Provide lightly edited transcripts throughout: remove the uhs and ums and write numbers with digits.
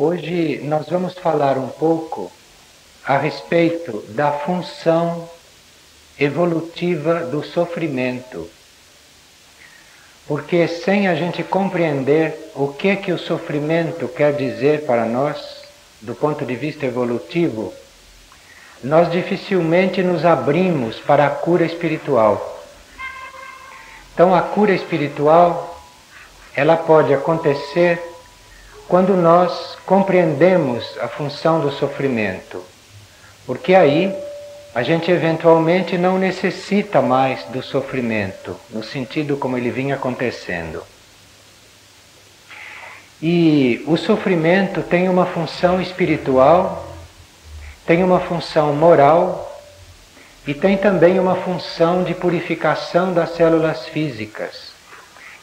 Hoje nós vamos falar um pouco a respeito da função evolutiva do sofrimento. Porque sem a gente compreender o que o sofrimento quer dizer para nós, do ponto de vista evolutivo, nós dificilmente nos abrimos para a cura espiritual. Então a cura espiritual, ela pode acontecer quando nós compreendemos a função do sofrimento, porque aí a gente eventualmente não necessita mais do sofrimento, no sentido como ele vinha acontecendo. E o sofrimento tem uma função espiritual, tem uma função moral e tem também uma função de purificação das células físicas.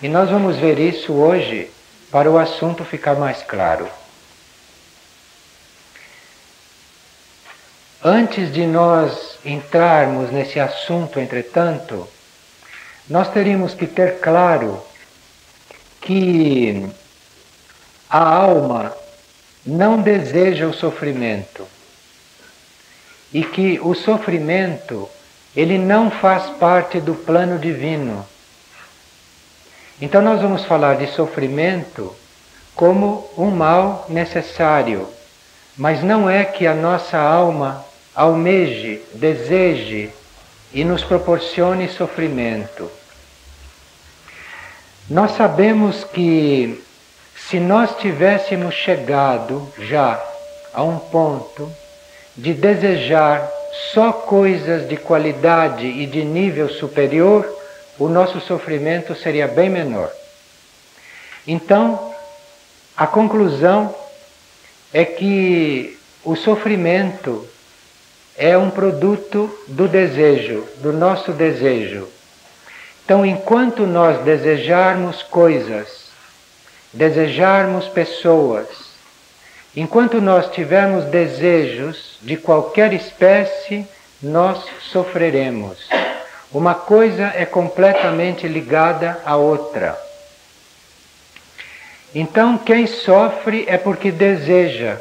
E nós vamos ver isso hoje, para o assunto ficar mais claro. Antes de nós entrarmos nesse assunto, entretanto, nós teríamos que ter claro que a alma não deseja o sofrimento e que o sofrimento, ele não faz parte do plano divino. Então nós vamos falar de sofrimento como um mal necessário, mas não é que a nossa alma almeje, deseje e nos proporcione sofrimento. Nós sabemos que se nós tivéssemos chegado já a um ponto de desejar só coisas de qualidade e de nível superior, o nosso sofrimento seria bem menor. Então, a conclusão é que o sofrimento é um produto do desejo, do nosso desejo. Então, enquanto nós desejarmos coisas, desejarmos pessoas, enquanto nós tivermos desejos de qualquer espécie, nós sofreremos. Uma coisa é completamente ligada à outra. Então, quem sofre é porque deseja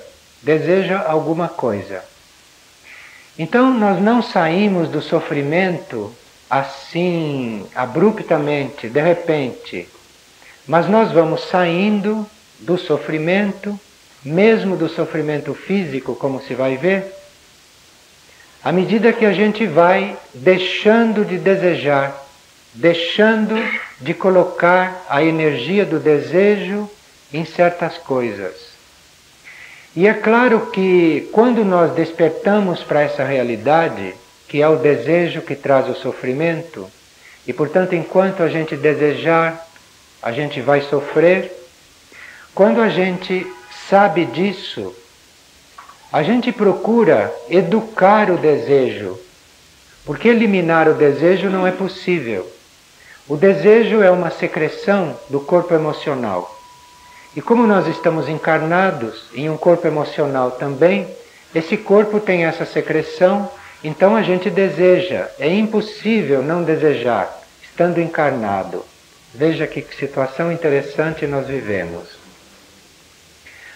alguma coisa. Então, nós não saímos do sofrimento assim, abruptamente, de repente, mas nós vamos saindo do sofrimento, mesmo do sofrimento físico, como se vai ver, à medida que a gente vai deixando de desejar, deixando de colocar a energia do desejo em certas coisas. E é claro que quando nós despertamos para essa realidade, que é o desejo que traz o sofrimento, e portanto enquanto a gente desejar, a gente vai sofrer, quando a gente sabe disso, a gente procura educar o desejo, porque eliminar o desejo não é possível. O desejo é uma secreção do corpo emocional. E como nós estamos encarnados em um corpo emocional também, esse corpo tem essa secreção, então a gente deseja. É impossível não desejar, estando encarnado. Veja que situação interessante nós vivemos.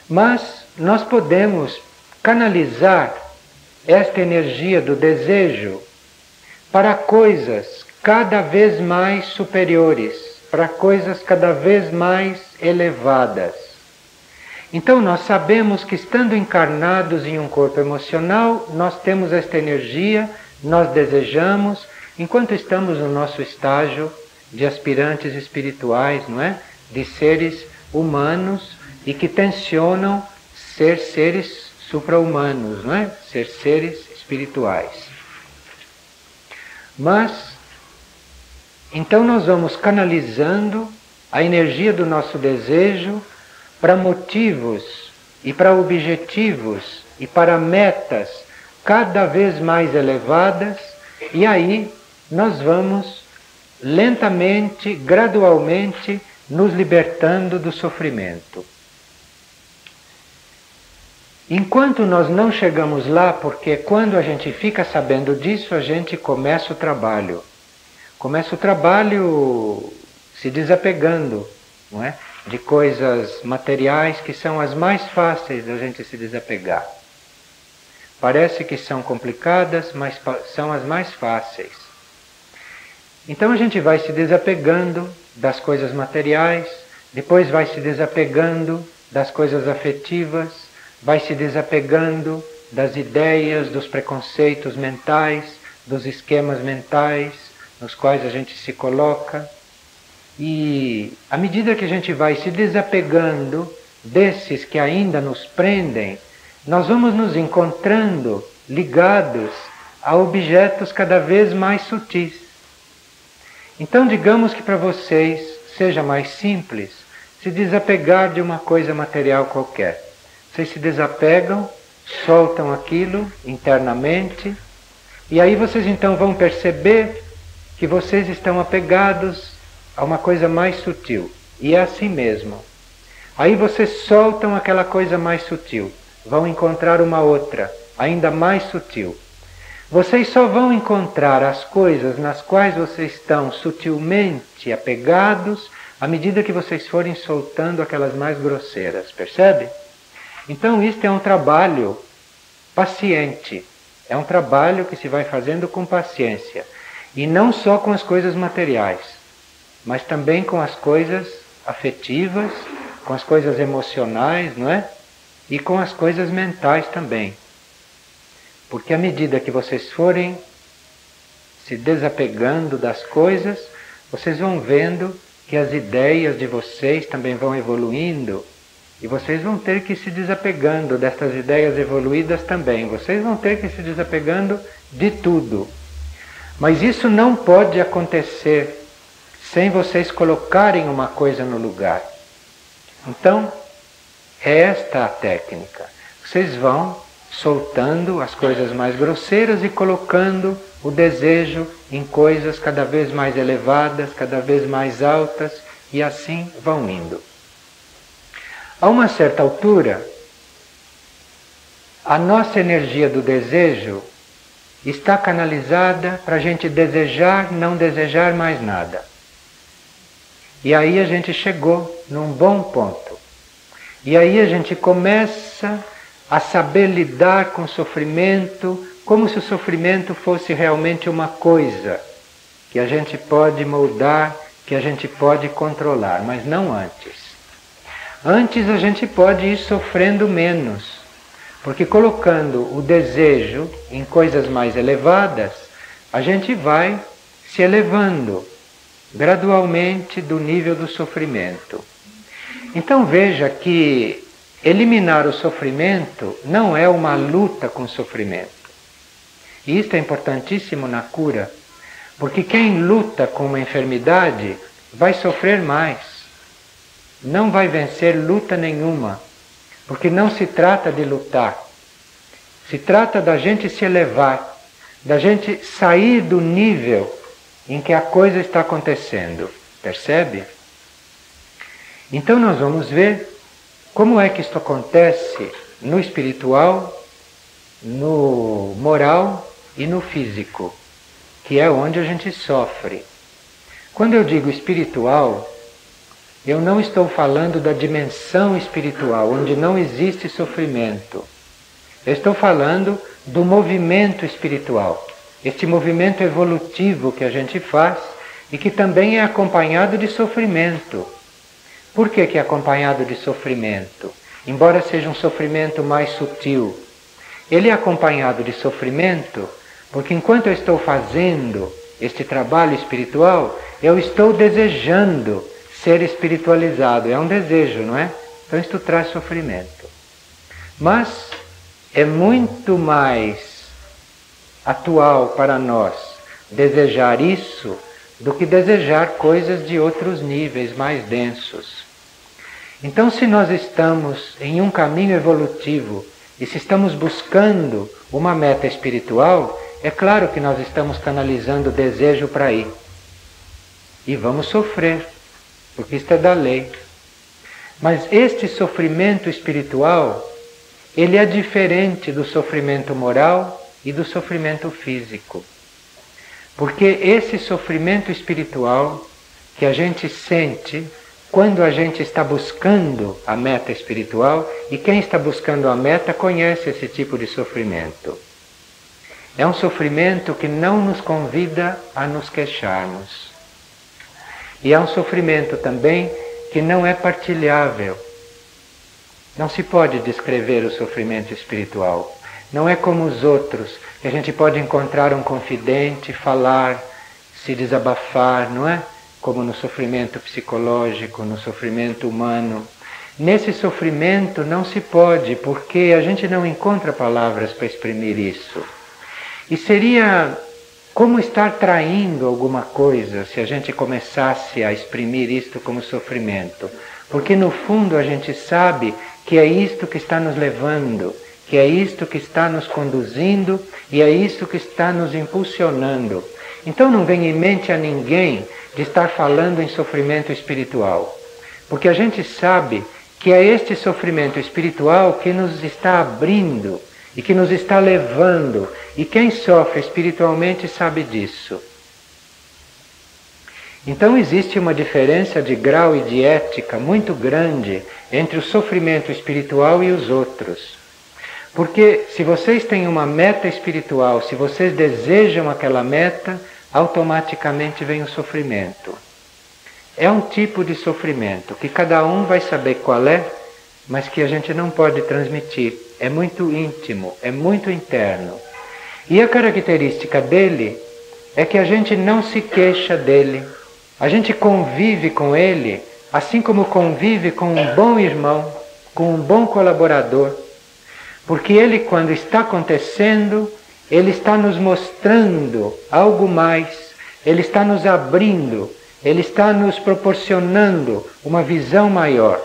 Mas nós podemos canalizar esta energia do desejo para coisas cada vez mais superiores, para coisas cada vez mais elevadas. Então nós sabemos que estando encarnados em um corpo emocional, nós temos esta energia, nós desejamos, enquanto estamos no nosso estágio de aspirantes espirituais, não é? De seres humanos e que tensionam ser seres supra-humanos, não é? Ser seres espirituais. Mas, então nós vamos canalizando a energia do nosso desejo para motivos e para objetivos e para metas cada vez mais elevadas, e aí nós vamos lentamente, gradualmente, nos libertando do sofrimento. Enquanto nós não chegamos lá, porque quando a gente fica sabendo disso, a gente começa o trabalho. Começa o trabalho se desapegando, não é? de coisas materiais que são as mais fáceis da gente se desapegar. Parece que são complicadas, mas são as mais fáceis. Então a gente vai se desapegando das coisas materiais, depois vai se desapegando das coisas afetivas, vai se desapegando das ideias, dos preconceitos mentais, dos esquemas mentais nos quais a gente se coloca. E à medida que a gente vai se desapegando desses que ainda nos prendem, nós vamos nos encontrando ligados a objetos cada vez mais sutis. Então, digamos que para vocês seja mais simples se desapegar de uma coisa material qualquer. Vocês se desapegam, soltam aquilo internamente, e aí vocês então vão perceber que vocês estão apegados a uma coisa mais sutil. E é assim mesmo. Aí vocês soltam aquela coisa mais sutil, vão encontrar uma outra, ainda mais sutil. Vocês só vão encontrar as coisas nas quais vocês estão sutilmente apegados à medida que vocês forem soltando aquelas mais grosseiras, percebe? Então isto é um trabalho paciente, é um trabalho que se vai fazendo com paciência, e não só com as coisas materiais, mas também com as coisas afetivas, com as coisas emocionais, não é? E com as coisas mentais também. Porque à medida que vocês forem se desapegando das coisas, vocês vão vendo que as ideias de vocês também vão evoluindo, e vocês vão ter que ir se desapegando dessas ideias evoluídas também. Vocês vão ter que ir se desapegando de tudo. Mas isso não pode acontecer sem vocês colocarem uma coisa no lugar. Então, é esta a técnica. Vocês vão soltando as coisas mais grosseiras e colocando o desejo em coisas cada vez mais elevadas, cada vez mais altas, e assim vão indo. A uma certa altura, a nossa energia do desejo está canalizada para a gente desejar, não desejar mais nada. E aí a gente chegou num bom ponto. E aí a gente começa a saber lidar com o sofrimento, como se o sofrimento fosse realmente uma coisa que a gente pode moldar, que a gente pode controlar, mas não antes. Antes a gente pode ir sofrendo menos, porque colocando o desejo em coisas mais elevadas, a gente vai se elevando gradualmente do nível do sofrimento. Então veja que eliminar o sofrimento não é uma luta com o sofrimento. E isto é importantíssimo na cura, porque quem luta com uma enfermidade vai sofrer mais. Não vai vencer luta nenhuma, porque não se trata de lutar. Se trata da gente se elevar, da gente sair do nível em que a coisa está acontecendo. Percebe? Então nós vamos ver como é que isto acontece no espiritual, no moral e no físico, que é onde a gente sofre. Quando eu digo espiritual, eu não estou falando da dimensão espiritual, onde não existe sofrimento. Eu estou falando do movimento espiritual, este movimento evolutivo que a gente faz e que também é acompanhado de sofrimento. Por que é acompanhado de sofrimento? Embora seja um sofrimento mais sutil, ele é acompanhado de sofrimento porque enquanto eu estou fazendo este trabalho espiritual, eu estou desejando ser espiritualizado. É um desejo, não é? Então isto traz sofrimento. Mas é muito mais atual para nós desejar isso do que desejar coisas de outros níveis mais densos. Então, se nós estamos em um caminho evolutivo e se estamos buscando uma meta espiritual, é claro que nós estamos canalizando o desejo para ir. E vamos sofrer, porque isto é da lei. Mas este sofrimento espiritual, ele é diferente do sofrimento moral e do sofrimento físico. Porque esse sofrimento espiritual que a gente sente quando a gente está buscando a meta espiritual, e quem está buscando a meta conhece esse tipo de sofrimento. É um sofrimento que não nos convida a nos queixarmos. E é um sofrimento também que não é partilhável. Não se pode descrever o sofrimento espiritual. Não é como os outros, que a gente pode encontrar um confidente, falar, se desabafar, não é? Como no sofrimento psicológico, no sofrimento humano. Nesse sofrimento não se pode, porque a gente não encontra palavras para exprimir isso. E seria como estar traindo alguma coisa se a gente começasse a exprimir isto como sofrimento. Porque no fundo a gente sabe que é isto que está nos levando, que é isto que está nos conduzindo e é isto que está nos impulsionando. Então não vem em mente a ninguém de estar falando em sofrimento espiritual. Porque a gente sabe que é este sofrimento espiritual que nos está abrindo e que nos está levando, e quem sofre espiritualmente sabe disso. Então existe uma diferença de grau e de ética muito grande entre o sofrimento espiritual e os outros. Porque se vocês têm uma meta espiritual, se vocês desejam aquela meta, automaticamente vem o sofrimento. É um tipo de sofrimento que cada um vai saber qual é, mas que a gente não pode transmitir. É muito íntimo, é muito interno. E a característica dele é que a gente não se queixa dele. A gente convive com ele, assim como convive com um bom irmão, com um bom colaborador. Porque ele, quando está acontecendo, ele está nos mostrando algo mais, ele está nos abrindo, ele está nos proporcionando uma visão maior.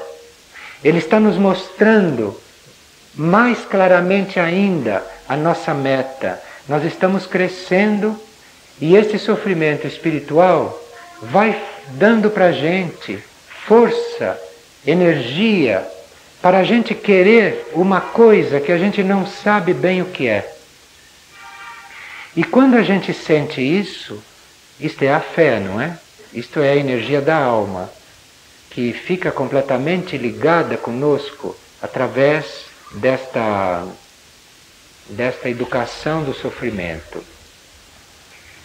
Ele está nos mostrando mais claramente ainda a nossa meta. Nós estamos crescendo e esse sofrimento espiritual vai dando para a gente força, energia, para a gente querer uma coisa que a gente não sabe bem o que é. E quando a gente sente isso, isto é a fé, não é? Isto é a energia da alma, que fica completamente ligada conosco através desta educação do sofrimento.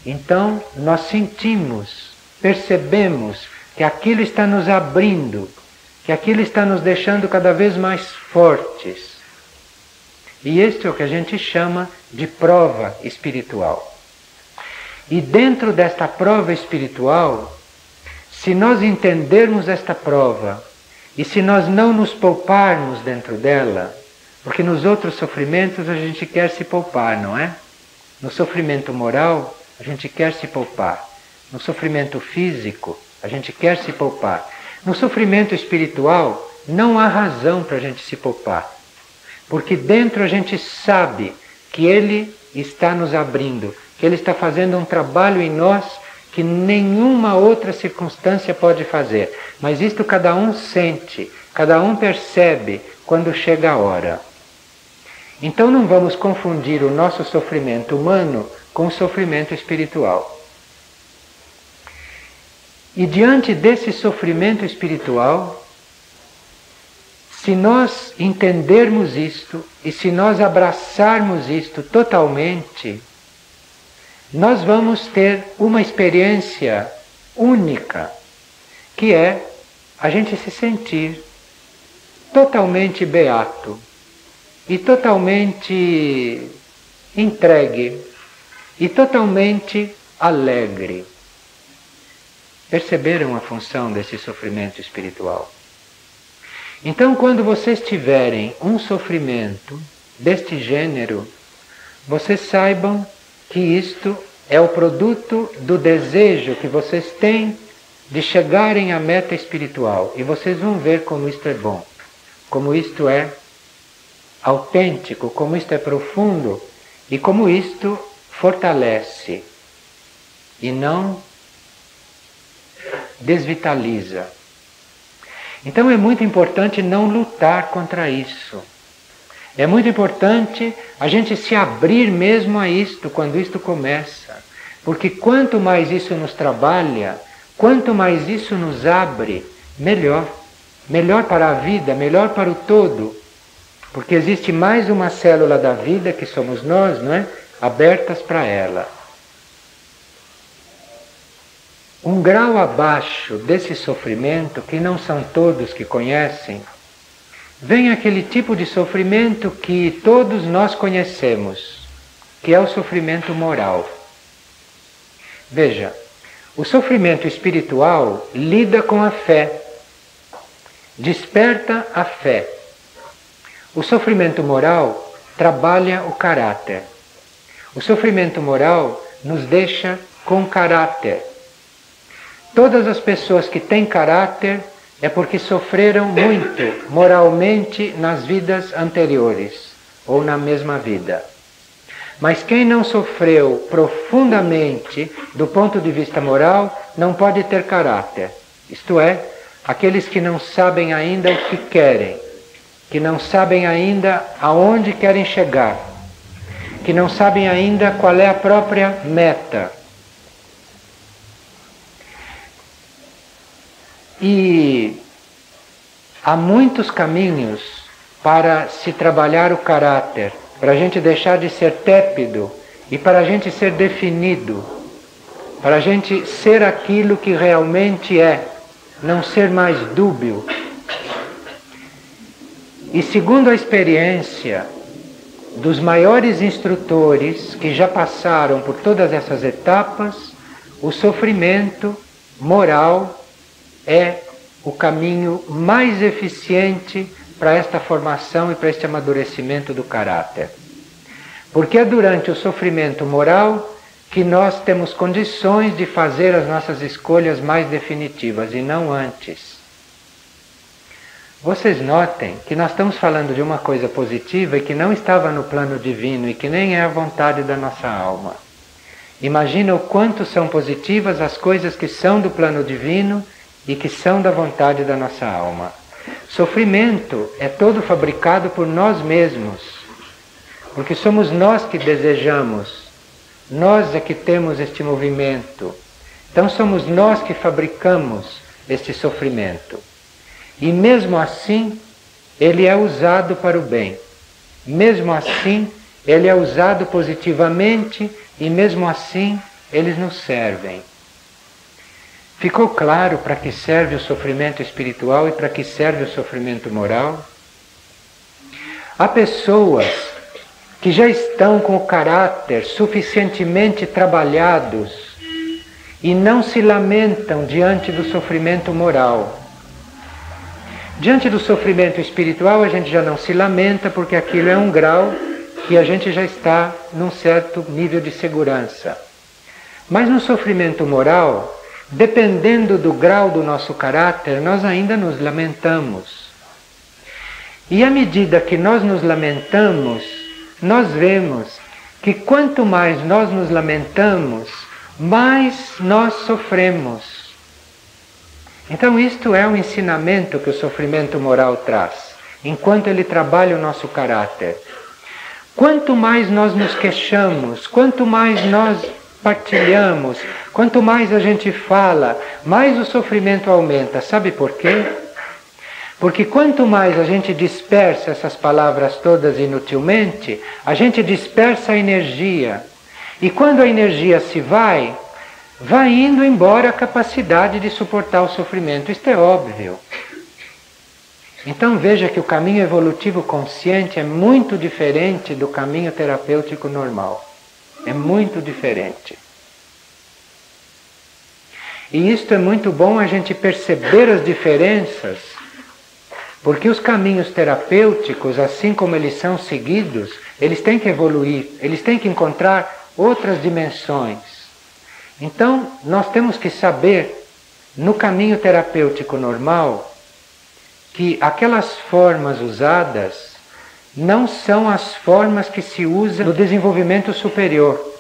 Então, nós sentimos, percebemos que aquilo está nos abrindo, que aquilo está nos deixando cada vez mais fortes. E este é o que a gente chama de prova espiritual. E dentro desta prova espiritual, se nós entendermos esta prova e se nós não nos pouparmos dentro dela, porque nos outros sofrimentos a gente quer se poupar, não é? No sofrimento moral, a gente quer se poupar. No sofrimento físico, a gente quer se poupar. No sofrimento espiritual, não há razão para a gente se poupar. Porque dentro a gente sabe que ele está nos abrindo, que ele está fazendo um trabalho em nós que nenhuma outra circunstância pode fazer. Mas isto cada um sente, cada um percebe quando chega a hora. Então não vamos confundir o nosso sofrimento humano com o sofrimento espiritual. E diante desse sofrimento espiritual, se nós entendermos isto e se nós abraçarmos isto totalmente, nós vamos ter uma experiência única, que é a gente se sentir totalmente beato e totalmente entregue e totalmente alegre. Perceberam a função desse sofrimento espiritual? Então, quando vocês tiverem um sofrimento deste gênero, vocês saibam que isto é o produto do desejo que vocês têm de chegarem à meta espiritual. E vocês vão ver como isto é bom, como isto é autêntico, como isto é profundo e como isto fortalece e não desvitaliza. Então é muito importante não lutar contra isso. É muito importante a gente se abrir mesmo a isto quando isto começa. Porque quanto mais isso nos trabalha, quanto mais isso nos abre, melhor. Melhor para a vida, melhor para o todo. Porque existe mais uma célula da vida, que somos nós, não é? Abertas para ela. Um grau abaixo desse sofrimento, que não são todos que conhecem, vem aquele tipo de sofrimento que todos nós conhecemos, que é o sofrimento moral. Veja, o sofrimento espiritual lida com a fé, desperta a fé. O sofrimento moral trabalha o caráter. O sofrimento moral nos deixa com caráter. Todas as pessoas que têm caráter é porque sofreram muito moralmente nas vidas anteriores, ou na mesma vida. Mas quem não sofreu profundamente do ponto de vista moral, não pode ter caráter. Isto é, aqueles que não sabem ainda o que querem, que não sabem ainda aonde querem chegar, que não sabem ainda qual é a própria meta. E há muitos caminhos para se trabalhar o caráter, para a gente deixar de ser tépido e para a gente ser definido, para a gente ser aquilo que realmente é, não ser mais dúbio. E segundo a experiência dos maiores instrutores que já passaram por todas essas etapas, o sofrimento moral é o caminho mais eficiente para esta formação e para este amadurecimento do caráter. Porque é durante o sofrimento moral que nós temos condições de fazer as nossas escolhas mais definitivas e não antes. Vocês notem que nós estamos falando de uma coisa positiva e que não estava no plano divino e que nem é a vontade da nossa alma. Imagina o quanto são positivas as coisas que são do plano divino e que são da vontade da nossa alma. Sofrimento é todo fabricado por nós mesmos, porque somos nós que desejamos, nós é que temos este movimento. Então somos nós que fabricamos este sofrimento. E mesmo assim, ele é usado para o bem. Mesmo assim, ele é usado positivamente e mesmo assim, eles nos servem. Ficou claro para que serve o sofrimento espiritual e para que serve o sofrimento moral? Há pessoas que já estão com o caráter suficientemente trabalhados e não se lamentam diante do sofrimento moral. Diante do sofrimento espiritual a gente já não se lamenta porque aquilo é um grau que a gente já está num certo nível de segurança. Mas no sofrimento moral, dependendo do grau do nosso caráter, nós ainda nos lamentamos. E à medida que nós nos lamentamos, nós vemos que quanto mais nós nos lamentamos, mais nós sofremos. Então isto é um ensinamento que o sofrimento moral traz, enquanto ele trabalha o nosso caráter. Quanto mais nós nos queixamos, quanto mais nós partilhamos, quanto mais a gente fala, mais o sofrimento aumenta. Sabe por quê? Porque quanto mais a gente dispersa essas palavras todas inutilmente, a gente dispersa a energia. E quando a energia se vai indo embora a capacidade de suportar o sofrimento. Isto é óbvio. Então veja que o caminho evolutivo consciente é muito diferente do caminho terapêutico normal. É muito diferente. E isto é muito bom a gente perceber as diferenças, porque os caminhos terapêuticos, assim como eles são seguidos, eles têm que evoluir, eles têm que encontrar outras dimensões. Então, nós temos que saber, no caminho terapêutico normal, que aquelas formas usadas não são as formas que se usam no desenvolvimento superior.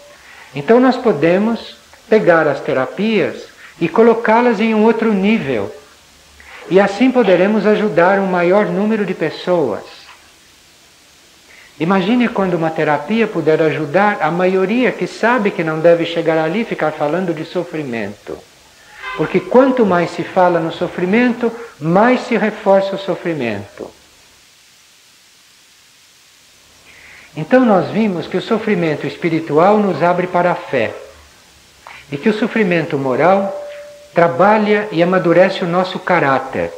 Então nós podemos pegar as terapias e colocá-las em um outro nível. E assim poderemos ajudar um maior número de pessoas. Imagine quando uma terapia puder ajudar a maioria que sabe que não deve chegar ali e ficar falando de sofrimento. Porque quanto mais se fala no sofrimento, mais se reforça o sofrimento. Então nós vimos que o sofrimento espiritual nos abre para a fé. E que o sofrimento moral trabalha e amadurece o nosso caráter,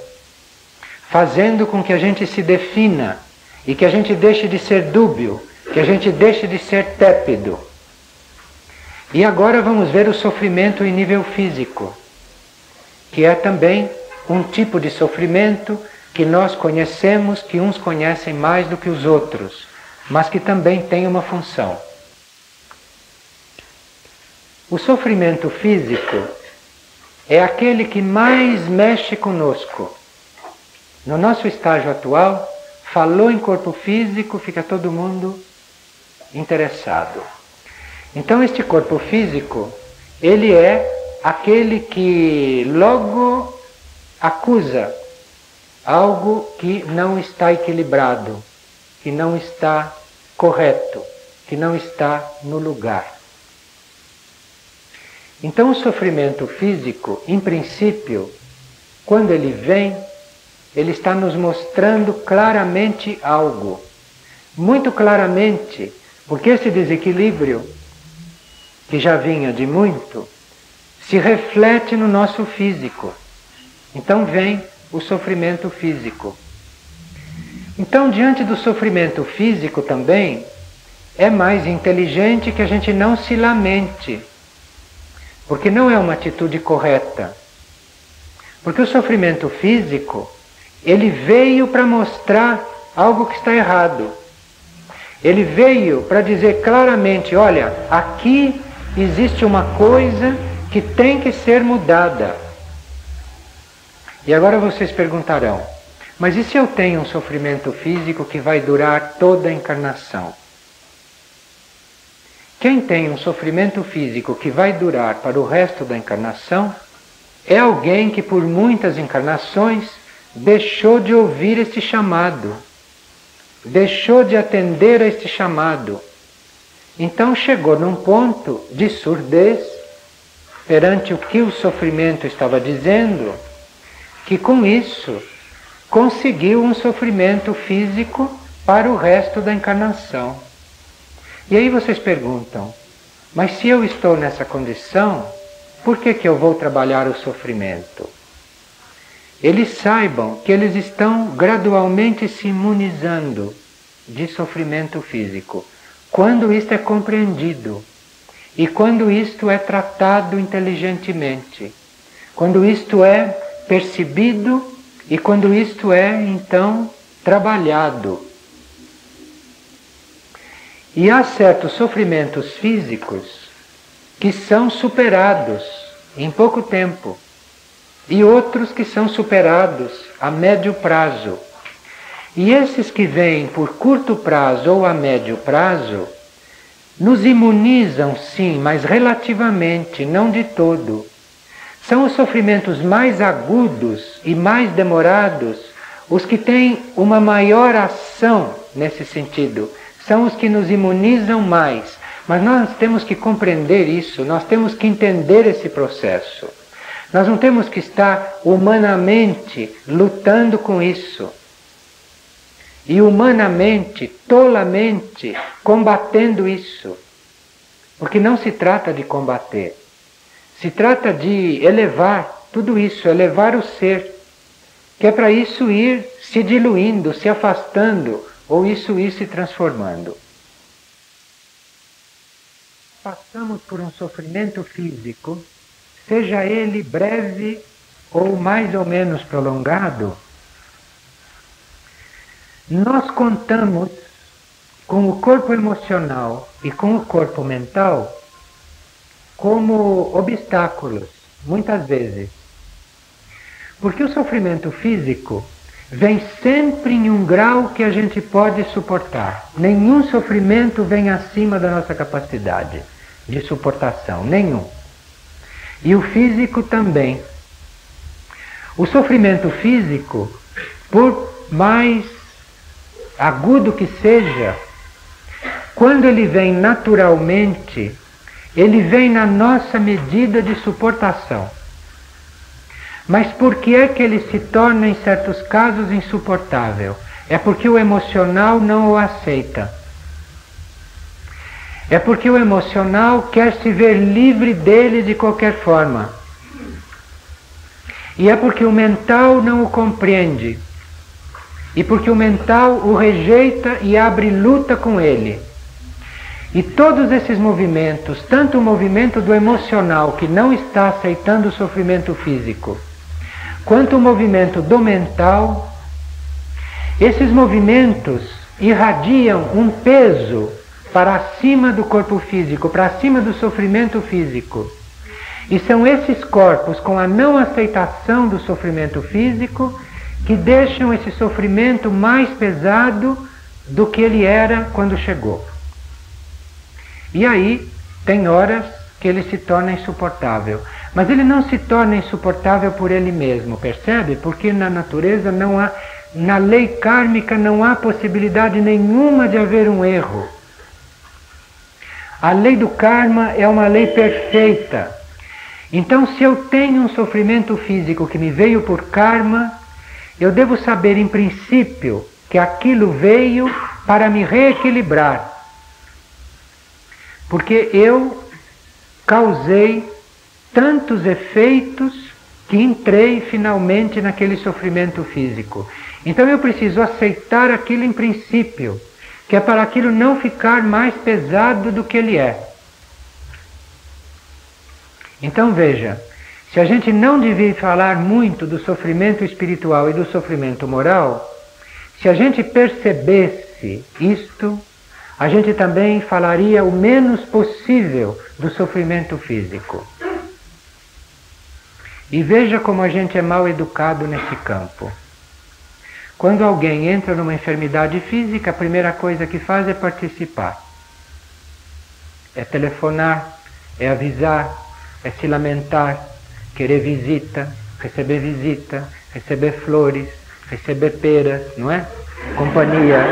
fazendo com que a gente se defina e que a gente deixe de ser dúbio, que a gente deixe de ser tépido. E agora vamos ver o sofrimento em nível físico, que é também um tipo de sofrimento que nós conhecemos, que uns conhecem mais do que os outros, mas que também tem uma função. O sofrimento físico é aquele que mais mexe conosco. No nosso estágio atual, falou em corpo físico, fica todo mundo interessado. Então este corpo físico, ele é aquele que logo acusa algo que não está equilibrado, que não está correto, que não está no lugar. Então o sofrimento físico, em princípio, quando ele vem, ele está nos mostrando claramente algo. Muito claramente, porque esse desequilíbrio, que já vinha de muito, se reflete no nosso físico. Então vem o sofrimento físico. Então, diante do sofrimento físico também, é mais inteligente que a gente não se lamente, porque não é uma atitude correta. Porque o sofrimento físico, ele veio para mostrar algo que está errado. Ele veio para dizer claramente, olha, aqui existe uma coisa que tem que ser mudada. E agora vocês perguntarão, mas e se eu tenho um sofrimento físico que vai durar toda a encarnação? Quem tem um sofrimento físico que vai durar para o resto da encarnação é alguém que por muitas encarnações deixou de ouvir este chamado, deixou de atender a este chamado. Então chegou num ponto de surdez perante o que o sofrimento estava dizendo, que com isso conseguiu um sofrimento físico para o resto da encarnação. E aí vocês perguntam, mas se eu estou nessa condição, por que eu vou trabalhar o sofrimento? Eles saibam que eles estão gradualmente se imunizando de sofrimento físico, quando isto é compreendido e quando isto é tratado inteligentemente, quando isto é percebido e quando isto é, então, trabalhado. E há certos sofrimentos físicos que são superados em pouco tempo e outros que são superados a médio prazo. E esses que vêm por curto prazo ou a médio prazo nos imunizam, sim, mas relativamente, não de todo. São os sofrimentos mais agudos e mais demorados os que têm uma maior ação nesse sentido. São os que nos imunizam mais. Mas nós temos que compreender isso, nós temos que entender esse processo. Nós não temos que estar humanamente lutando com isso. E humanamente, tolamente, combatendo isso. Porque não se trata de combater. Se trata de elevar tudo isso, elevar o ser. Que é para isso ir se diluindo, se afastando, ou isso ir se transformando. Passamos por um sofrimento físico, seja ele breve ou mais ou menos prolongado, nós contamos com o corpo emocional e com o corpo mental como obstáculos, muitas vezes. Porque o sofrimento físico vem sempre em um grau que a gente pode suportar. Nenhum sofrimento vem acima da nossa capacidade de suportação, nenhum. E o físico também. O sofrimento físico, por mais agudo que seja, quando ele vem naturalmente, ele vem na nossa medida de suportação. Mas por que é que ele se torna, em certos casos, insuportável? É porque o emocional não o aceita. É porque o emocional quer se ver livre dele de qualquer forma. E é porque o mental não o compreende. E porque o mental o rejeita e abre luta com ele. E todos esses movimentos, tanto o movimento do emocional, que não está aceitando o sofrimento físico, quanto o movimento do mental, esses movimentos irradiam um peso para acima do corpo físico, para acima do sofrimento físico. E são esses corpos, com a não aceitação do sofrimento físico, que deixam esse sofrimento mais pesado do que ele era quando chegou. E aí, tem horas que ele se torna insuportável. Mas ele não se torna insuportável por ele mesmo, percebe? Porque na natureza não há, na lei kármica não há possibilidade nenhuma de haver um erro. A lei do karma é uma lei perfeita. Então, se eu tenho um sofrimento físico que me veio por karma, eu devo saber, em princípio, que aquilo veio para me reequilibrar. Porque eu causei tantos efeitos que entrei finalmente naquele sofrimento físico. Então eu preciso aceitar aquilo em princípio, que é para aquilo não ficar mais pesado do que ele é. Então veja, se a gente não devia falar muito do sofrimento espiritual e do sofrimento moral, se a gente percebesse isto, a gente também falaria o menos possível do sofrimento físico. E veja como a gente é mal educado nesse campo. Quando alguém entra numa enfermidade física, a primeira coisa que faz é participar. É telefonar, é avisar, é se lamentar, querer visita, receber flores, receber peras, não é? Companhia.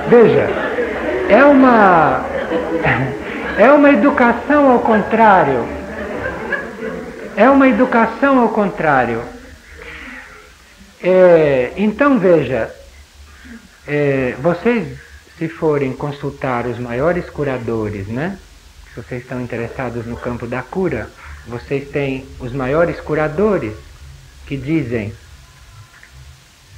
Veja, é uma educação ao contrário. É uma educação ao contrário. Então veja, vocês, se forem consultar os maiores curadores, né? Se vocês estão interessados no campo da cura, vocês têm os maiores curadores que dizem: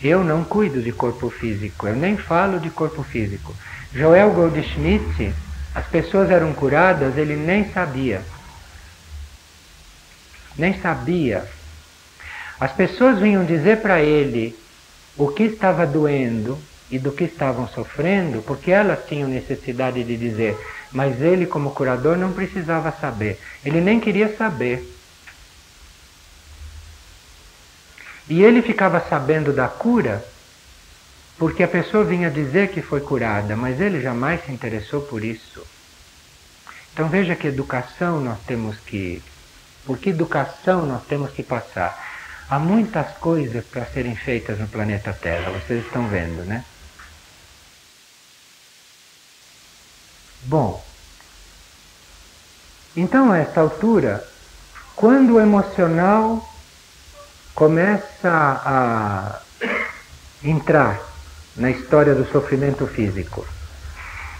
eu não cuido de corpo físico, eu nem falo de corpo físico. Joel Goldschmidt, as pessoas eram curadas, ele nem sabia. Nem sabia. As pessoas vinham dizer para ele o que estava doendo e do que estavam sofrendo, porque elas tinham necessidade de dizer, mas ele, como curador, não precisava saber. Ele nem queria saber. E ele ficava sabendo da cura porque a pessoa vinha dizer que foi curada, mas ele jamais se interessou por isso. Então veja que educação nós temos que... Por que educação nós temos que passar? Há muitas coisas para serem feitas no planeta Terra, vocês estão vendo, né? Bom, então a esta altura, quando o emocional começa a entrar na história do sofrimento físico,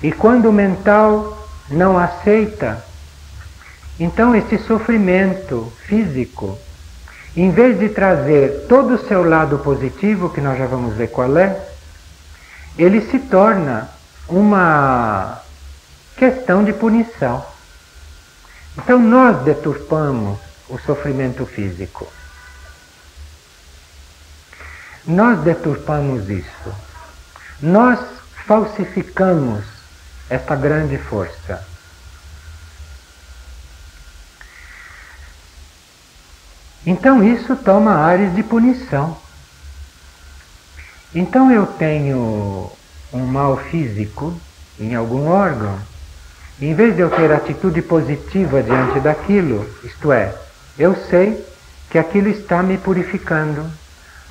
e quando o mental não aceita, então esse sofrimento físico, em vez de trazer todo o seu lado positivo, que nós já vamos ver qual é, ele se torna uma questão de punição. Então nós deturpamos o sofrimento físico. Nós deturpamos isso. Nós falsificamos esta grande força. Então isso toma ares de punição. Então eu tenho um mal físico em algum órgão, em vez de eu ter atitude positiva diante daquilo, isto é, eu sei que aquilo está me purificando,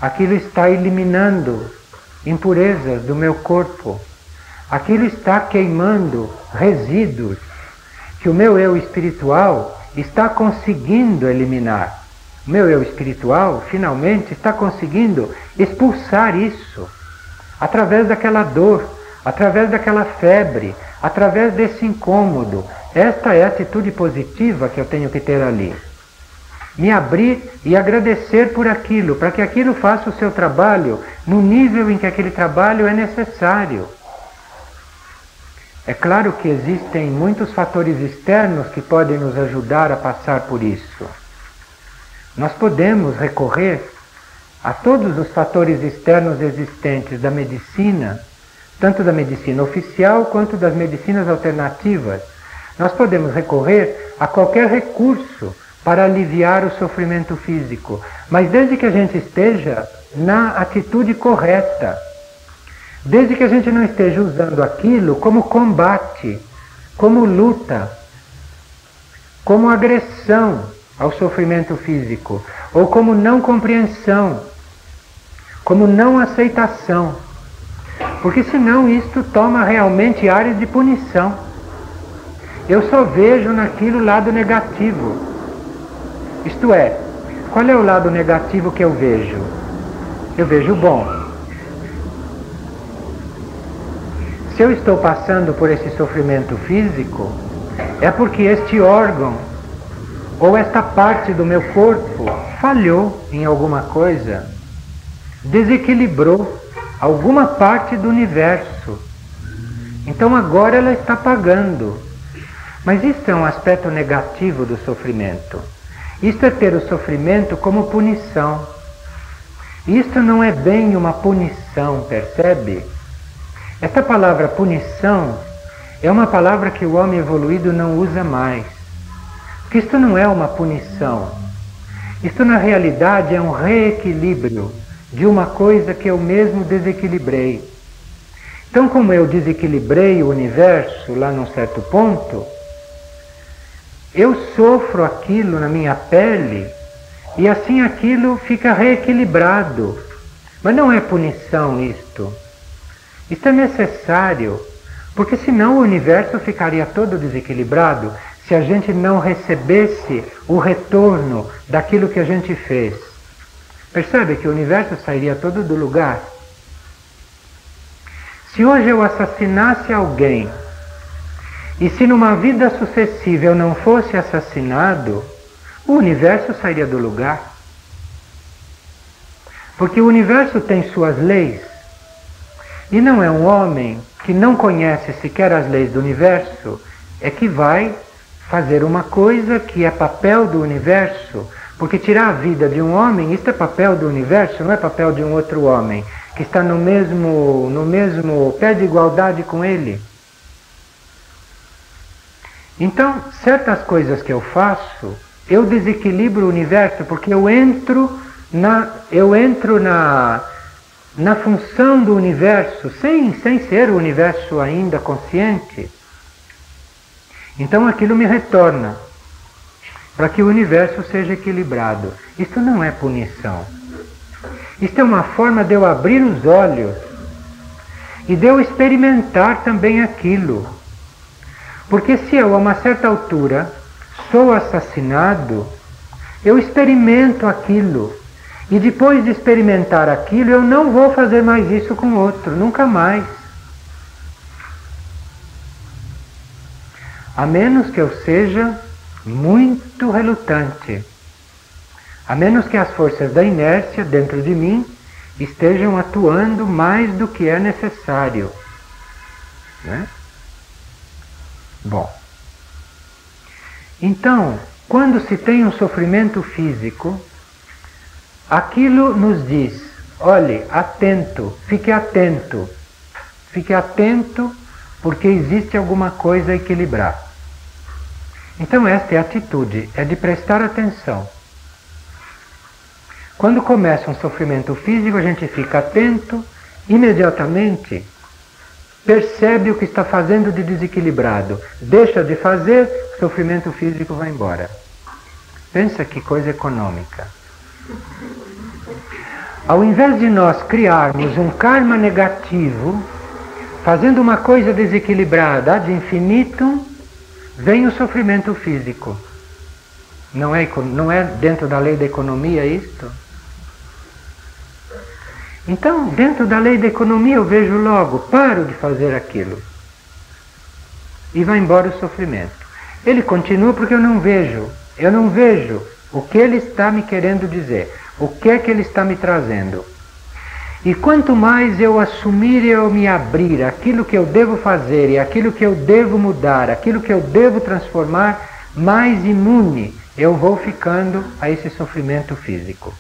aquilo está eliminando impurezas do meu corpo, aquilo está queimando resíduos que o meu eu espiritual está conseguindo eliminar. o meu eu espiritual, finalmente está conseguindo expulsar isso através daquela dor, através daquela febre, através desse incômodo. Esta é a atitude positiva que eu tenho que ter ali. Me abrir e agradecer por aquilo, para que aquilo faça o seu trabalho no nível em que aquele trabalho é necessário. É claro que existem muitos fatores externos que podem nos ajudar a passar por isso. Nós podemos recorrer a todos os fatores externos existentes da medicina, tanto da medicina oficial quanto das medicinas alternativas. Nós podemos recorrer a qualquer recurso para aliviar o sofrimento físico, mas desde que a gente esteja na atitude correta, desde que a gente não esteja usando aquilo como combate, como luta, como agressão ao sofrimento físico, ou como não compreensão, como não aceitação, porque senão isto toma realmente áreas de punição. Eu só vejo naquilo o lado negativo. Isto é, qual é o lado negativo que eu vejo? Eu vejo o bom. Se eu estou passando por esse sofrimento físico, é porque este órgão ou esta parte do meu corpo falhou em alguma coisa, desequilibrou alguma parte do universo. Então agora ela está pagando. Mas isso é um aspecto negativo do sofrimento. Isto é ter o sofrimento como punição. Isto não é bem uma punição, percebe? Esta palavra punição é uma palavra que o homem evoluído não usa mais. Porque isto não é uma punição. Isto na realidade é um reequilíbrio de uma coisa que eu mesmo desequilibrei. Então, como eu desequilibrei o universo lá num certo ponto, eu sofro aquilo na minha pele e assim aquilo fica reequilibrado. Mas não é punição isto. Isto é necessário, porque senão o universo ficaria todo desequilibrado se a gente não recebesse o retorno daquilo que a gente fez. Percebe que o universo sairia todo do lugar? Se hoje eu assassinasse alguém, e se numa vida sucessiva eu não fosse assassinado, o universo sairia do lugar. Porque o universo tem suas leis, e não é um homem que não conhece sequer as leis do universo, é que vai fazer uma coisa que é papel do universo, porque tirar a vida de um homem, isto é papel do universo, não é papel de um outro homem, que está no mesmo pé de igualdade com ele. Então, certas coisas que eu faço, eu desequilibro o universo, porque eu entro na função do universo, sem ser o universo ainda consciente. Então aquilo me retorna, para que o universo seja equilibrado. Isto não é punição. Isto é uma forma de eu abrir os olhos e de eu experimentar também aquilo. Porque se eu, a uma certa altura, sou assassinado, eu experimento aquilo. E depois de experimentar aquilo, eu não vou fazer mais isso com outro, nunca mais. A menos que eu seja muito relutante. A menos que as forças da inércia dentro de mim estejam atuando mais do que é necessário. Né? Bom, então, quando se tem um sofrimento físico, aquilo nos diz, olhe, atento, fique atento, porque existe alguma coisa a equilibrar. Então esta é a atitude, é de prestar atenção. Quando começa um sofrimento físico, a gente fica atento, imediatamente percebe o que está fazendo de desequilibrado, deixa de fazer, o sofrimento físico vai embora. Pensa que coisa econômica. Ao invés de nós criarmos um karma negativo, fazendo uma coisa desequilibrada ad infinitum, vem o sofrimento físico. Não é dentro da lei da economia isto? Então, dentro da lei da economia eu vejo logo, paro de fazer aquilo. E vai embora o sofrimento. Ele continua porque eu não vejo o que ele está me querendo dizer, o que é que ele está me trazendo. E quanto mais eu assumir e eu me abrir aquilo que eu devo fazer e aquilo que eu devo mudar, aquilo que eu devo transformar, mais imune eu vou ficando a esse sofrimento físico.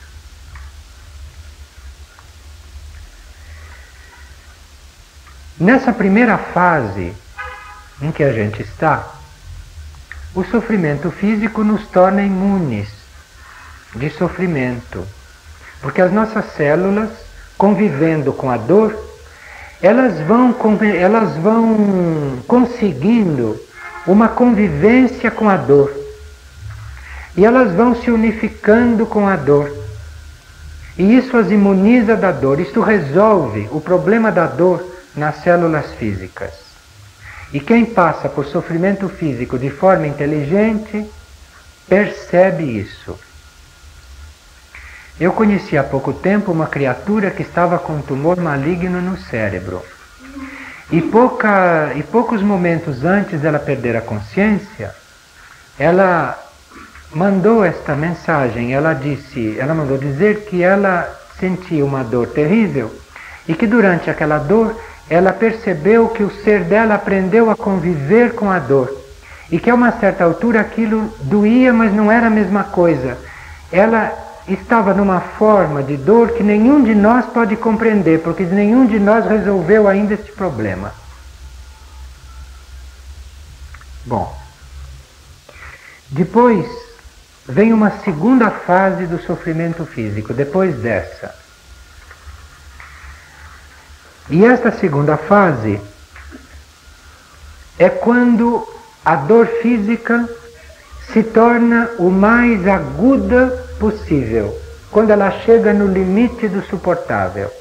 Nessa primeira fase em que a gente está, o sofrimento físico nos torna imunes de sofrimento, porque as nossas células, convivendo com a dor, elas vão conseguindo uma convivência com a dor, e elas vão se unificando com a dor, e isso as imuniza da dor. Isto resolve o problema da dor nas células físicas. E quem passa por sofrimento físico de forma inteligente percebe isso. Eu conheci há pouco tempo uma criatura que estava com um tumor maligno no cérebro. E poucos momentos antes dela perder a consciência, ela mandou esta mensagem. Ela mandou dizer que ela sentia uma dor terrível e que durante aquela dor ela percebeu que o ser dela aprendeu a conviver com a dor e que a uma certa altura aquilo doía, mas não era a mesma coisa. Ela estava numa forma de dor que nenhum de nós pode compreender, porque nenhum de nós resolveu ainda este problema. Bom, depois vem uma segunda fase do sofrimento físico, depois dessa. E esta segunda fase é quando a dor física se torna o mais aguda possível, quando ela chega no limite do suportável.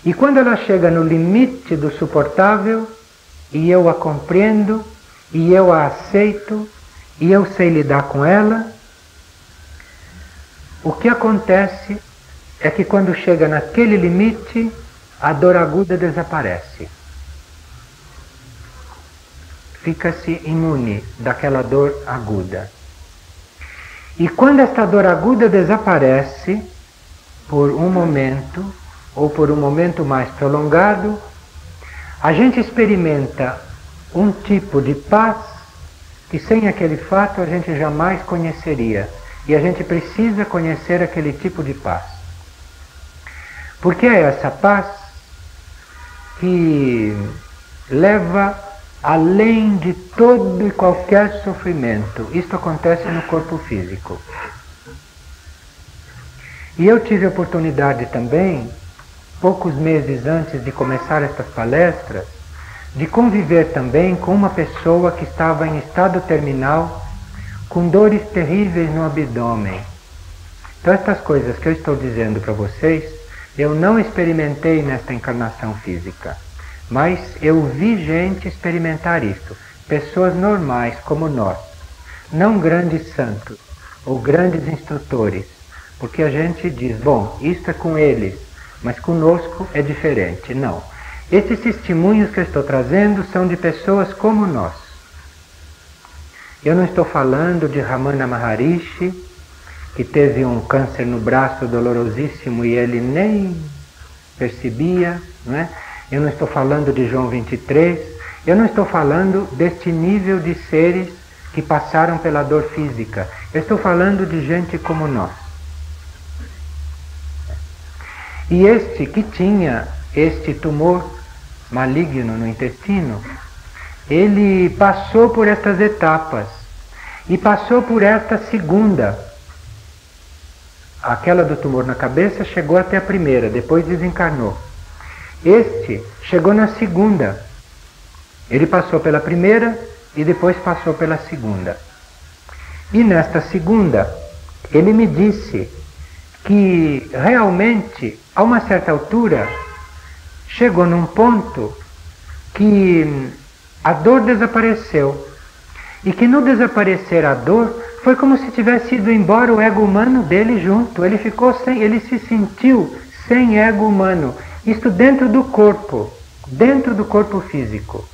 E quando ela chega no limite do suportável, e eu a compreendo, e eu a aceito, e eu sei lidar com ela, o que acontece é que quando chega naquele limite, a dor aguda desaparece. Fica-se imune daquela dor aguda. E quando esta dor aguda desaparece, por um momento, ou por um momento mais prolongado, a gente experimenta um tipo de paz que sem aquele fato a gente jamais conheceria. E a gente precisa conhecer aquele tipo de paz. Porque é essa paz que leva além de todo e qualquer sofrimento. Isto acontece no corpo físico. E eu tive a oportunidade também, poucos meses antes de começar estas palestras, de conviver também com uma pessoa que estava em estado terminal, com dores terríveis no abdômen. Então estas coisas que eu estou dizendo para vocês, eu não experimentei nesta encarnação física, mas eu vi gente experimentar isto, pessoas normais como nós, não grandes santos ou grandes instrutores, porque a gente diz, bom, isto é com eles, mas conosco é diferente. Não. Esses testemunhos que eu estou trazendo são de pessoas como nós. Eu não estou falando de Ramana Maharishi, que teve um câncer no braço dolorosíssimo e ele nem percebia, não é? Eu não estou falando de João 23, eu não estou falando deste nível de seres que passaram pela dor física. Eu estou falando de gente como nós. E este que tinha este tumor maligno no intestino, ele passou por estas etapas e passou por esta segunda. Aquela do tumor na cabeça chegou até a primeira, depois desencarnou. Este chegou na segunda. Ele passou pela primeira e depois passou pela segunda. E nesta segunda, ele me disse que realmente, a uma certa altura, chegou num ponto que a dor desapareceu. E que no desaparecer a dor, foi como se tivesse ido embora o ego humano dele junto. Ele ficou sem, ele se sentiu sem ego humano. Isto dentro do corpo físico.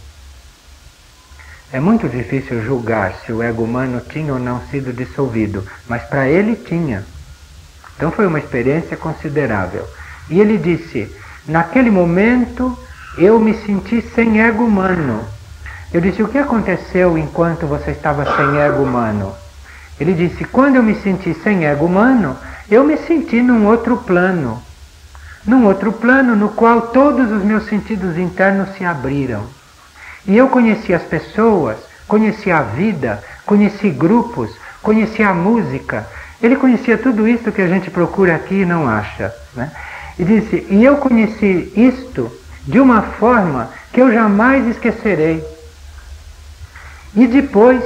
É muito difícil julgar se o ego humano tinha ou não sido dissolvido, mas para ele tinha. Então foi uma experiência considerável. E ele disse, naquele momento eu me senti sem ego humano. Eu disse, o que aconteceu enquanto você estava sem ego humano? Ele disse, quando eu me senti sem ego humano, eu me senti num outro plano no qual todos os meus sentidos internos se abriram. E eu conheci as pessoas, conheci a vida, conheci grupos, conheci a música. Ele conhecia tudo isso que a gente procura aqui e não acha, né? E disse, e eu conheci isto de uma forma que eu jamais esquecerei. E depois,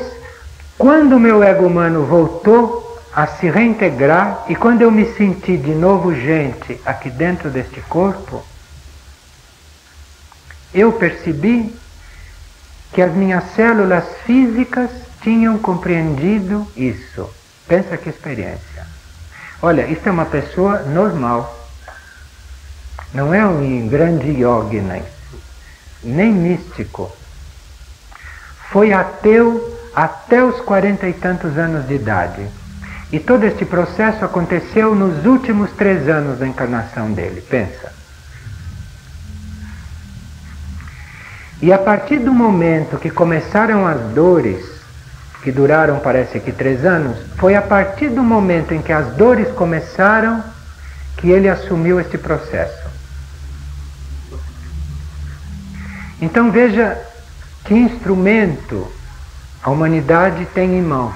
quando o meu ego humano voltou a se reintegrar e quando eu me senti de novo gente aqui dentro deste corpo, eu percebi que as minhas células físicas tinham compreendido isso. Pensa que experiência. Olha, isso é uma pessoa normal. Não é um grande yogi, nem místico. Foi ateu até os 40 e tantos anos de idade. E todo este processo aconteceu nos últimos 3 anos da encarnação dele. Pensa. E a partir do momento que começaram as dores, que duraram parece que 3 anos, foi a partir do momento em que as dores começaram que ele assumiu este processo. Então veja que instrumento a humanidade tem em mãos,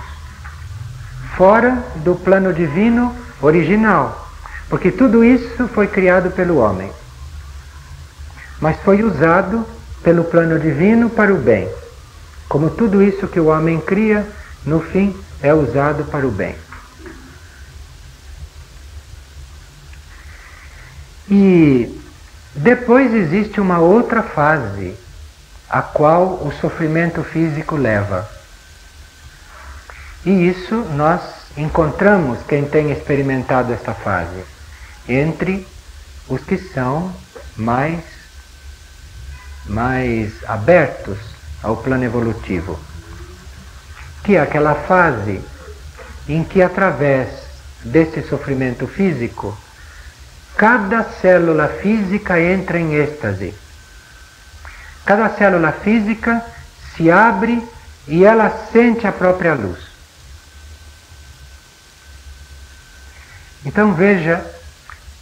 fora do plano divino original, porque tudo isso foi criado pelo homem, mas foi usado pelo plano divino para o bem. Como tudo isso que o homem cria, no fim, é usado para o bem. E depois existe uma outra fase, a qual o sofrimento físico leva. E isso nós encontramos quem tem experimentado esta fase, entre os que são mais abertos ao plano evolutivo, que é aquela fase em que, através desse sofrimento físico, cada célula física entra em êxtase. Cada célula física se abre e ela sente a própria luz. Então veja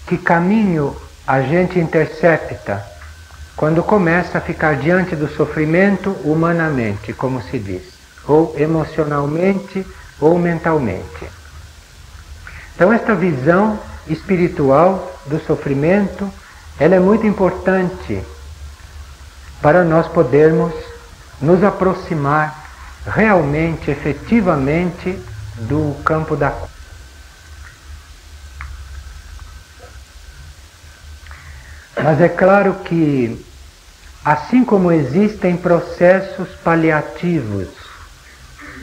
que caminho a gente intercepta quando começa a ficar diante do sofrimento humanamente, como se diz, ou emocionalmente ou mentalmente. Então esta visão espiritual do sofrimento, ela é muito importante para nós podermos nos aproximar realmente, efetivamente, do campo da cura. Mas é claro que, assim como existem processos paliativos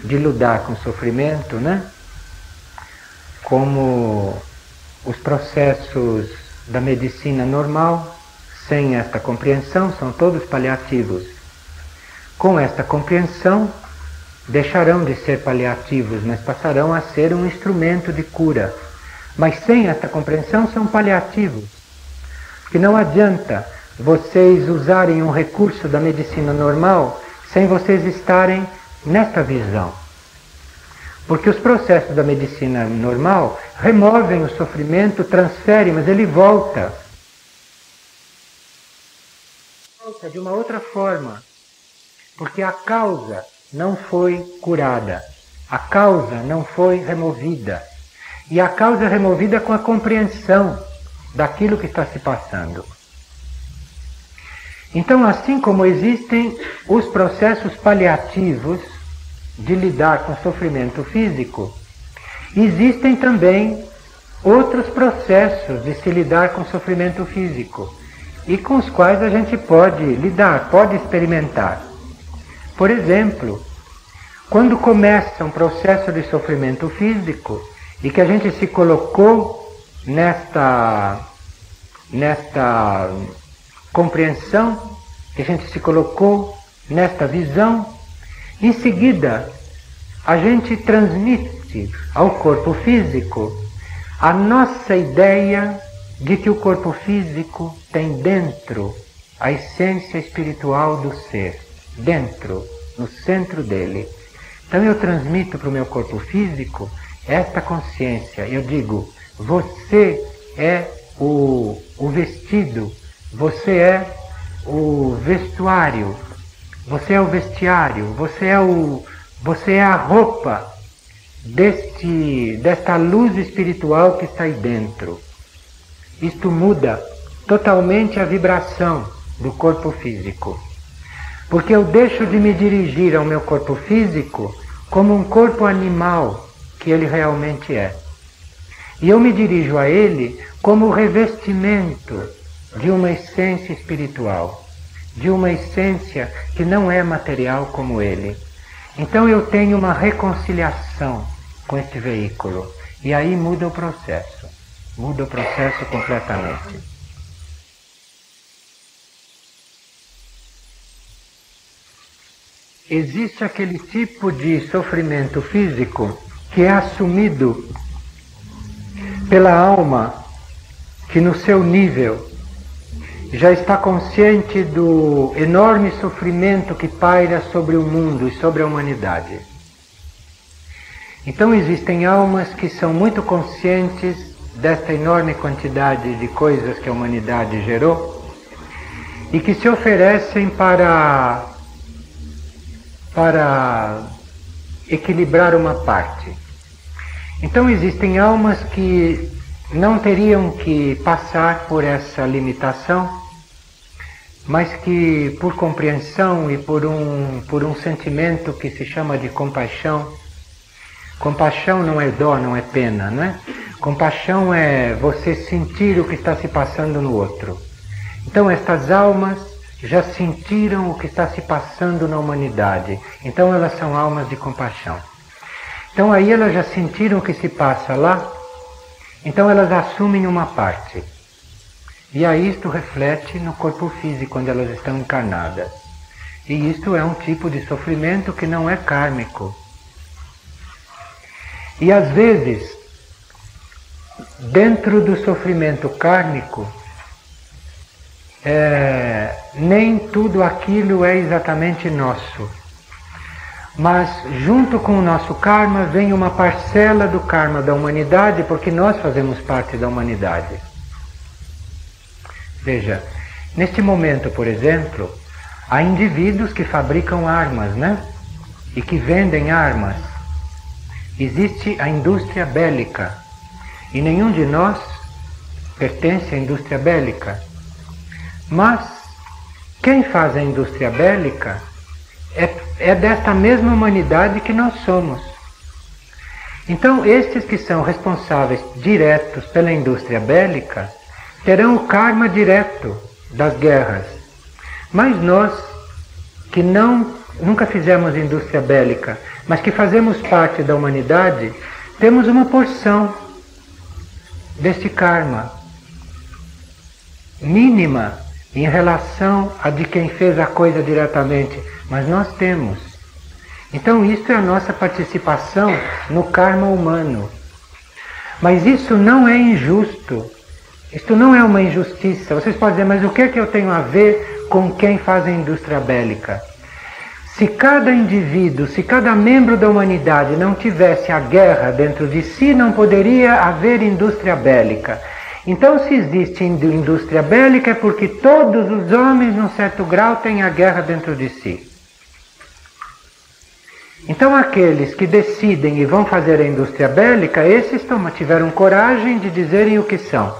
de lidar com o sofrimento, como os processos da medicina normal, sem esta compreensão, são todos paliativos. Com esta compreensão, deixarão de ser paliativos, mas passarão a ser um instrumento de cura. Mas sem esta compreensão, são paliativos. Que não adianta vocês usarem um recurso da medicina normal sem vocês estarem nesta visão. Porque os processos da medicina normal removem o sofrimento, transferem, mas ele volta. Volta de uma outra forma. Porque a causa não foi curada. A causa não foi removida. E a causa é removida com a compreensão daquilo que está se passando. Então, assim como existem os processos paliativos de lidar com o sofrimento físico, existem também outros processos de se lidar com o sofrimento físico e com os quais a gente pode lidar, pode experimentar. Por exemplo, Quando começa um processo de sofrimento físico e que a gente se colocou nesta compreensão, que a gente se colocou nesta visão, em seguida a gente transmite ao corpo físico a nossa ideia de que o corpo físico tem dentro a essência espiritual do ser, dentro, no centro dele. Então eu transmito para o meu corpo físico esta consciência. Eu digo, você é o vestido, você é o vestuário, você é o vestiário, você é a roupa desta luz espiritual que está aí dentro. Isto muda totalmente a vibração do corpo físico. Porque eu deixo de me dirigir ao meu corpo físico como um corpo animal que ele realmente é. E eu me dirijo a ele como o revestimento de uma essência espiritual, de uma essência que não é material como ele. Então eu tenho uma reconciliação com este veículo. E aí muda o processo completamente. Existe aquele tipo de sofrimento físico que é assumido pela alma que no seu nível já está consciente do enorme sofrimento que paira sobre o mundo e sobre a humanidade. Então existem almas que são muito conscientes desta enorme quantidade de coisas que a humanidade gerou e que se oferecem para equilibrar uma parte. Então existem almas que não teriam que passar por essa limitação, mas que por compreensão e por um sentimento que se chama de compaixão. Compaixão não é dó, não é pena, não é? Compaixão é você sentir o que está se passando no outro. Então estas almas já sentiram o que está se passando na humanidade. Então elas são almas de compaixão. Então aí elas já sentiram o que se passa lá. Então elas assumem uma parte. E aí isto reflete no corpo físico quando elas estão encarnadas. E isto é um tipo de sofrimento que não é kármico. E às vezes, dentro do sofrimento kármico, nem tudo aquilo é exatamente nosso. Mas junto com o nosso karma vem uma parcela do karma da humanidade, porque nós fazemos parte da humanidade. Veja, neste momento, por exemplo, há indivíduos que fabricam armas, né? E que vendem armas. Existe a indústria bélica. E nenhum de nós pertence à indústria bélica. Mas quem faz a indústria bélica é desta mesma humanidade que nós somos. Então, estes que são responsáveis diretos pela indústria bélica terão o karma direto das guerras. Mas nós, que nunca fizemos indústria bélica, mas que fazemos parte da humanidade, temos uma porção deste karma, mínima em relação a de quem fez a coisa diretamente, mas nós temos. Então isso é a nossa participação no karma humano. Mas isso não é injusto. Isto não é uma injustiça. Vocês podem dizer, mas o que é que eu tenho a ver com quem faz a indústria bélica? Se cada indivíduo, se cada membro da humanidade não tivesse a guerra dentro de si, não poderia haver indústria bélica. Então, se existe indústria bélica, é porque todos os homens, num certo grau, têm a guerra dentro de si. Então, aqueles que decidem e vão fazer a indústria bélica, esses tiveram coragem de dizerem o que são.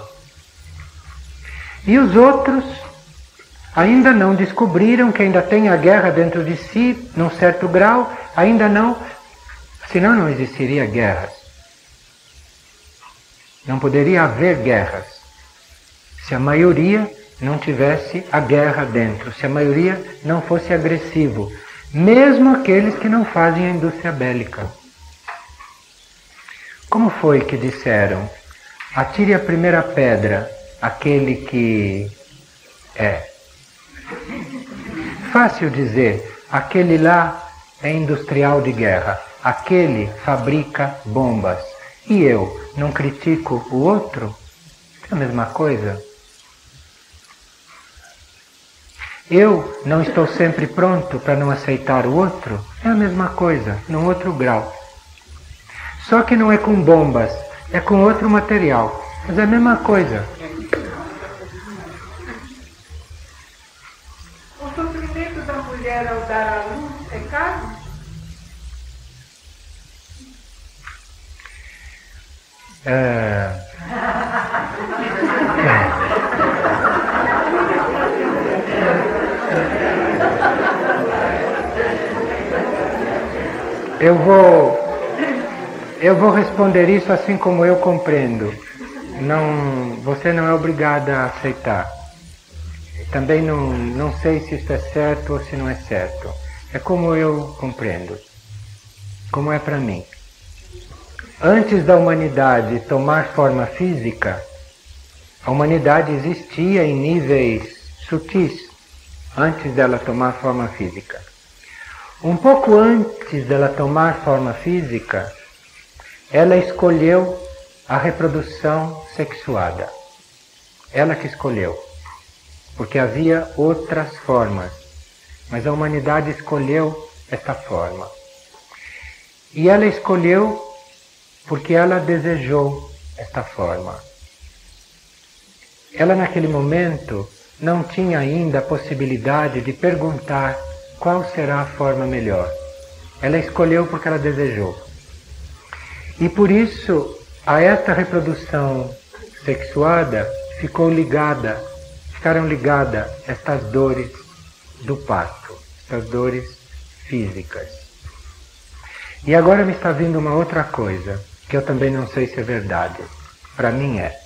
E os outros ainda não descobriram que ainda tem a guerra dentro de si, num certo grau, ainda não, senão não existiria guerras. Não poderia haver guerras se a maioria não tivesse a guerra dentro, se a maioria não fosse agressivo, mesmo aqueles que não fazem a indústria bélica. Como foi que disseram? Atire a primeira pedra, aquele que é. Fácil dizer, aquele lá é industrial de guerra, aquele fabrica bombas. E eu não critico o outro? É a mesma coisa. Eu não estou sempre pronto para não aceitar o outro? É a mesma coisa, num outro grau. Só que não é com bombas, é com outro material. Mas é a mesma coisa. O sofrimento da mulher ao dar à luz é pecado? Eu vou responder isso assim como eu compreendo. Você não é obrigada a aceitar. Também não sei se isso é certo ou se não é certo. É como eu compreendo. Como é para mim. Antes da humanidade tomar forma física, a humanidade existia em níveis sutis, antes dela tomar forma física. Um pouco antes dela tomar forma física, ela escolheu a reprodução sexuada. Ela que escolheu, porque havia outras formas, mas a humanidade escolheu esta forma. E ela escolheu porque ela desejou esta forma. Ela naquele momento não tinha ainda a possibilidade de perguntar qual será a forma melhor. Ela escolheu porque ela desejou. E por isso, a esta reprodução sexuada ficaram ligadas estas dores do parto, estas dores físicas. E agora me está vindo uma outra coisa, que eu também não sei se é verdade. Para mim é.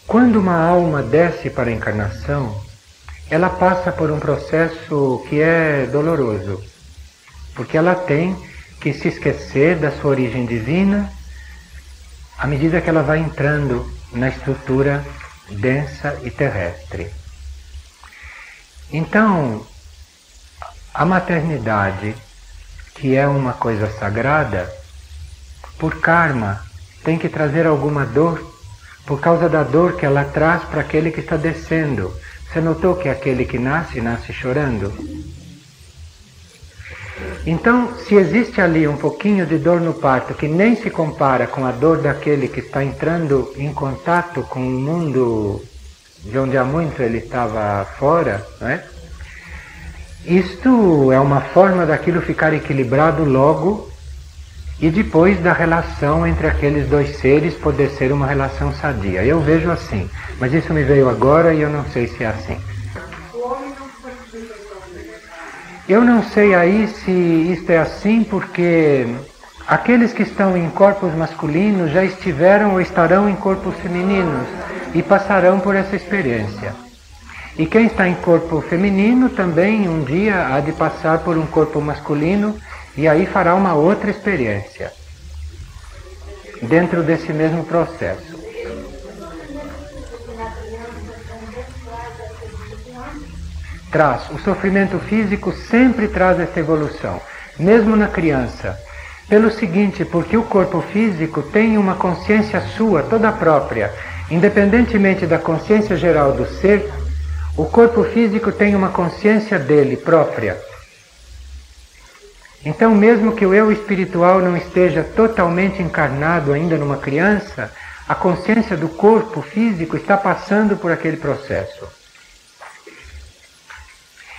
Quando uma alma desce para a encarnação, ela passa por um processo que é doloroso, porque ela tem que se esquecer da sua origem divina à medida que ela vai entrando na estrutura densa e terrestre. Então, a maternidade, que é uma coisa sagrada, por karma, tem que trazer alguma dor, por causa da dor que ela traz para aquele que está descendo. Você notou que aquele que nasce chorando? Então, se existe ali um pouquinho de dor no parto, que nem se compara com a dor daquele que está entrando em contato com o mundo de onde há muito ele estava fora, não é? Isto é uma forma daquilo ficar equilibrado logo e depois da relação entre aqueles dois seres poder ser uma relação sadia. Eu vejo assim, mas isso me veio agora e eu não sei se é assim. Eu não sei aí se isto é assim porque aqueles que estão em corpos masculinos já estiveram ou estarão em corpos femininos e passarão por essa experiência. E quem está em corpo feminino também um dia há de passar por um corpo masculino e aí fará uma outra experiência dentro desse mesmo processo. O sofrimento físico sempre traz essa evolução, mesmo na criança. Pelo seguinte, porque o corpo físico tem uma consciência sua, toda própria, independentemente da consciência geral do ser, o corpo físico tem uma consciência dele própria. Então, mesmo que o eu espiritual não esteja totalmente encarnado ainda numa criança, a consciência do corpo físico está passando por aquele processo.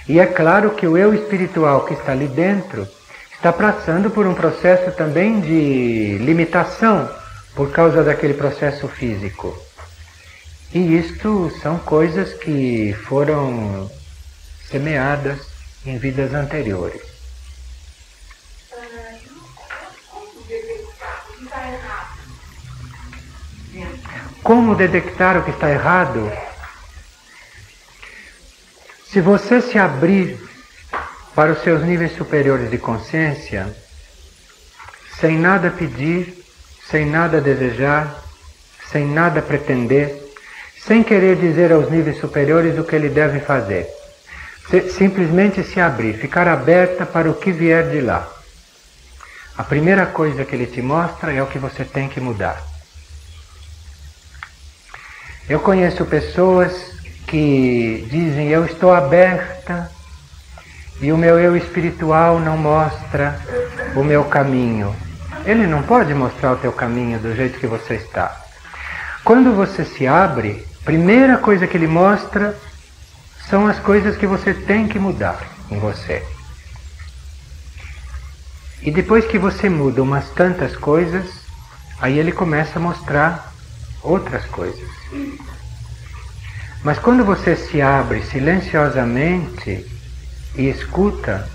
E é claro que o eu espiritual que está ali dentro está passando por um processo também de limitação por causa daquele processo físico. E isto são coisas que foram semeadas em vidas anteriores. Como detectar o que está errado? Se você se abrir para os seus níveis superiores de consciência, sem nada pedir, sem nada desejar, sem nada pretender, sem querer dizer aos níveis superiores o que ele deve fazer, simplesmente se abrir, ficar aberta para o que vier de lá. A primeira coisa que ele te mostra é o que você tem que mudar. Eu conheço pessoas que dizem: eu estou aberta e o meu eu espiritual não mostra o meu caminho. Ele não pode mostrar o teu caminho do jeito que você está. Quando você se abre, a primeira coisa que ele mostra são as coisas que você tem que mudar em você. E depois que você muda umas tantas coisas, aí ele começa a mostrar outras coisas. Mas quando você se abre silenciosamente e escuta,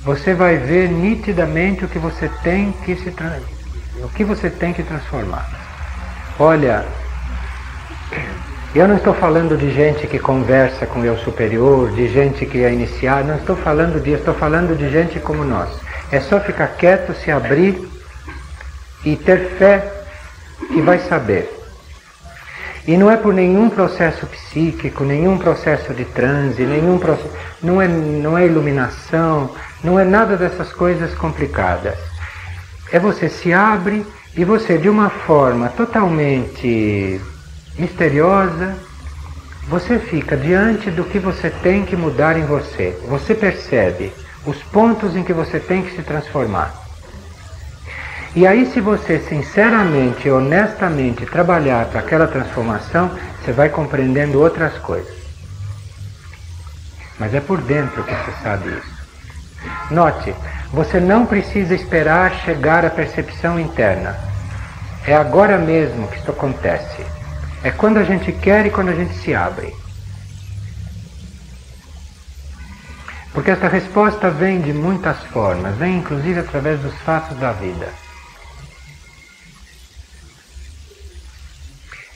você vai ver nitidamente o que você tem que transformar. Olha, eu não estou falando de gente que conversa com o eu superior, de gente que é iniciada, não estou falando disso, estou falando de gente como nós. É só ficar quieto, se abrir e ter fé que vai saber. E não é por nenhum processo psíquico, nenhum processo de transe, não é iluminação, não é nada dessas coisas complicadas. É você se abre e você, de uma forma totalmente misteriosa, você fica diante do que você tem que mudar em você. Você percebe os pontos em que você tem que se transformar. E aí, se você sinceramente e honestamente trabalhar para aquela transformação, você vai compreendendo outras coisas. Mas é por dentro que você sabe isso. Note, você não precisa esperar chegar à percepção interna. É agora mesmo que isso acontece. É quando a gente quer e quando a gente se abre. Porque essa resposta vem de muitas formas, vem inclusive através dos fatos da vida.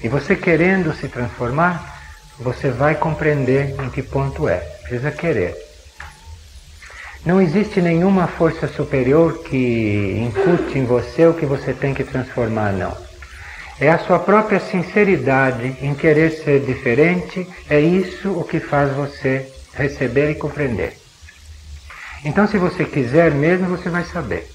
E você querendo se transformar, você vai compreender em que ponto é. Precisa querer. Não existe nenhuma força superior que incute em você o que você tem que transformar, não. É a sua própria sinceridade em querer ser diferente, é isso o que faz você receber e compreender. Então, se você quiser mesmo, você vai saber.